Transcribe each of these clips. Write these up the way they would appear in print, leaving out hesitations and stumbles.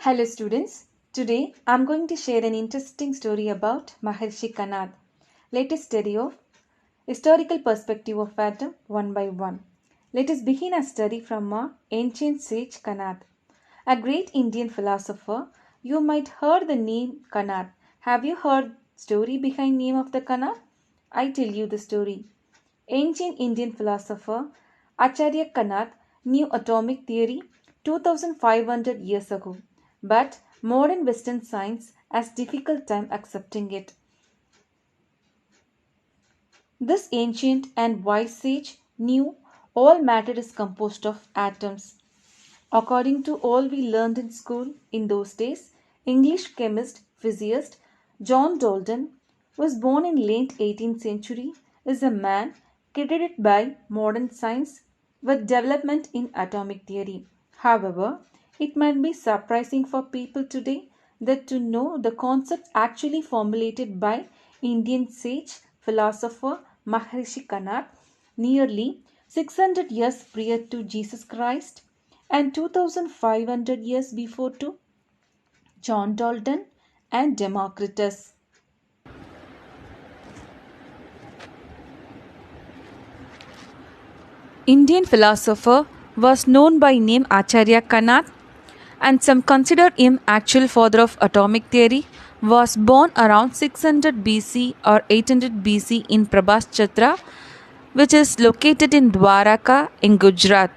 Hello students, today I am going to share an interesting story about Maharshi Kanad. Let us study of historical perspective of atom one by one. Let us begin our study from our ancient sage Kanad. A great Indian philosopher, you might heard the name Kanad. Have you heard story behind name of the Kanad? I tell you the story. Ancient Indian philosopher Acharya Kanad knew atomic theory 2500 years ago, but modern Western science has difficult time accepting it. This ancient and wise sage knew all matter is composed of atoms. According to all we learned in school in those days, English chemist, physicist John Dalton was born in late 18th century is a man credited by modern science with development in atomic theory. However, it might be surprising for people today that to know the concept actually formulated by Indian sage philosopher Maharishi Kanad nearly 600 years prior to Jesus Christ and 2500 years before to John Dalton and Democritus. Indian philosopher was known by name Acharya Kanad and some consider him actual father of atomic theory was born around 600 BC or 800 BC in Prabhas which is located in Dwaraka in Gujarat.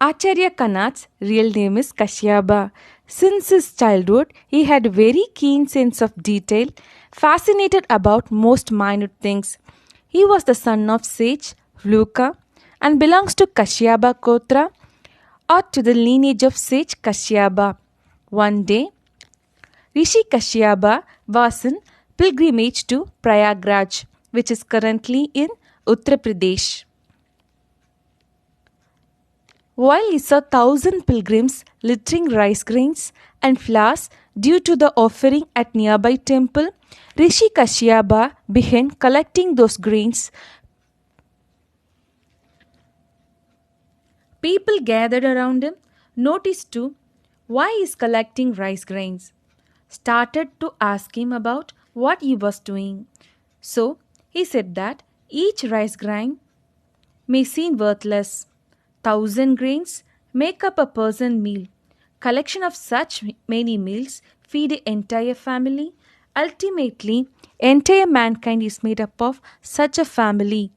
Acharya Kanad's real name is Kashyaba. Since his childhood, he had a very keen sense of detail, fascinated about most minute things. He was the son of sage Vluka and belongs to Kashyaba Kotra or to the lineage of sage Kashyaba. One day, Rishi Kashyaba was in pilgrimage to Prayagraj, which is currently in Uttar Pradesh. While he saw 1,000 pilgrims littering rice grains and flowers due to the offering at nearby temple, Rishi Kashyaba began collecting those grains. People gathered around him, noticed too why he is collecting rice grains, started to ask him about what he was doing. So he said that each rice grain may seem worthless. 1,000 grains make up a person meal. Collection of such many meals feed an entire family. Ultimately, entire mankind is made up of such a family.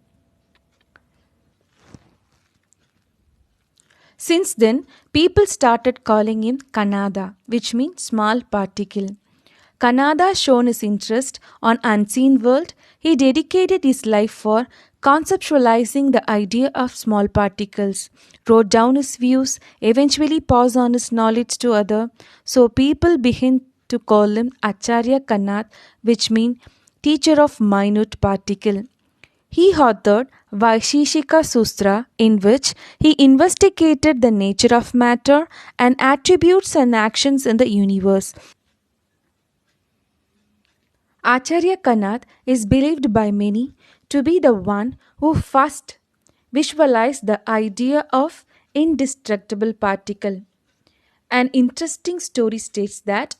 Since then, people started calling him Kanada, which means small particle. Kanada shown his interest on unseen world. He dedicated his life for conceptualizing the idea of small particles, wrote down his views, eventually passed on his knowledge to others. So people began to call him Acharya Kanad, which means teacher of minute particle. He authored Vaisheshika Sustra, in which he investigated the nature of matter and attributes and actions in the universe. Acharya Kanad is believed by many to be the one who first visualized the idea of indestructible particle. An interesting story states that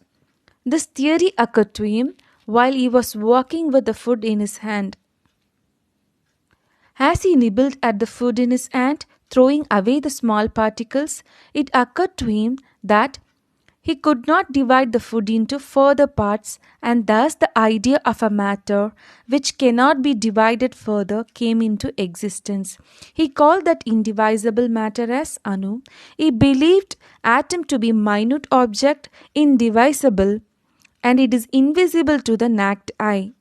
this theory occurred to him while he was walking with the food in his hand. As he nibbled at the food in his hand, throwing away the small particles, it occurred to him that he could not divide the food into further parts, and thus the idea of a matter which cannot be divided further came into existence. He called that indivisible matter as Anu. He believed atom to be minute object, indivisible, and it is invisible to the naked eye.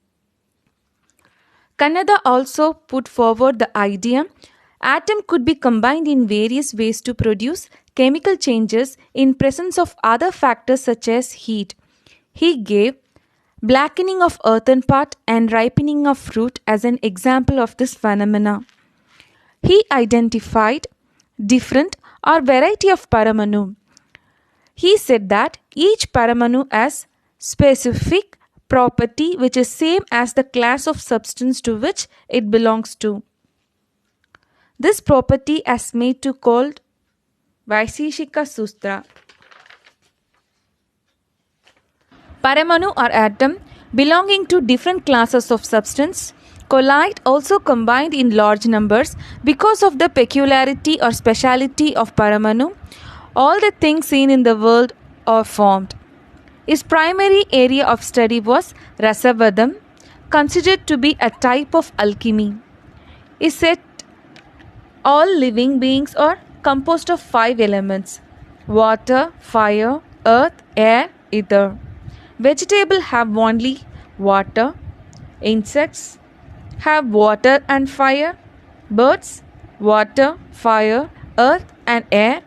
Kanada also put forward the idea atom could be combined in various ways to produce chemical changes in presence of other factors such as heat. He gave blackening of earthen part and ripening of fruit as an example of this phenomena. He identified different or variety of paramanu. He said that each paramanu has specific property which is same as the class of substance to which it belongs to. This property is made to called Vaisheshika Sutra. Paramanu or atom belonging to different classes of substance collide also combined in large numbers because of the peculiarity or speciality of Paramanu. All the things seen in the world are formed. His primary area of study was Rasavadam, considered to be a type of alchemy. He said all living beings are composed of 5 elements: water, fire, earth, air, ether. Vegetables have only water. Insects have water and fire. Birds, water, fire, earth, and air.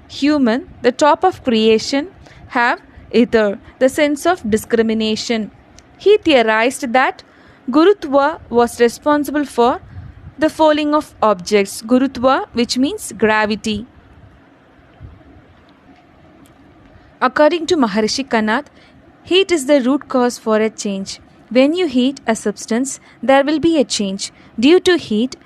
Human, the top of creation, have ether, the sense of discrimination. He theorized that Gurutva was responsible for the falling of objects. Gurutva, which means gravity. According to Maharishi Kanath, heat is the root cause for a change. When you heat a substance, there will be a change. Due to heat,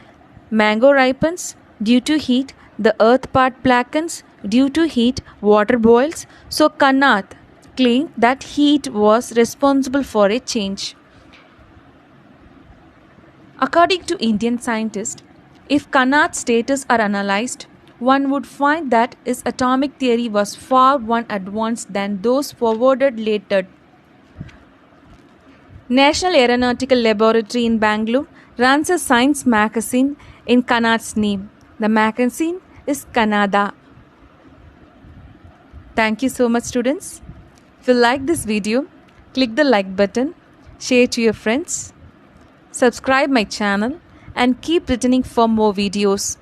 mango ripens. Due to heat, the earth part blackens. Due to heat, water boils. So Kanath claimed that heat was responsible for a change. According to Indian scientists, if Kanath's status are analyzed, one would find that his atomic theory was far more advanced than those forwarded later. National Aeronautical Laboratory in Bangalore runs a science magazine in Kanath's name. The magazine is Kannada. Thank you so much, students. If you like this video, click the like button, share to your friends, subscribe my channel, and keep returning for more videos.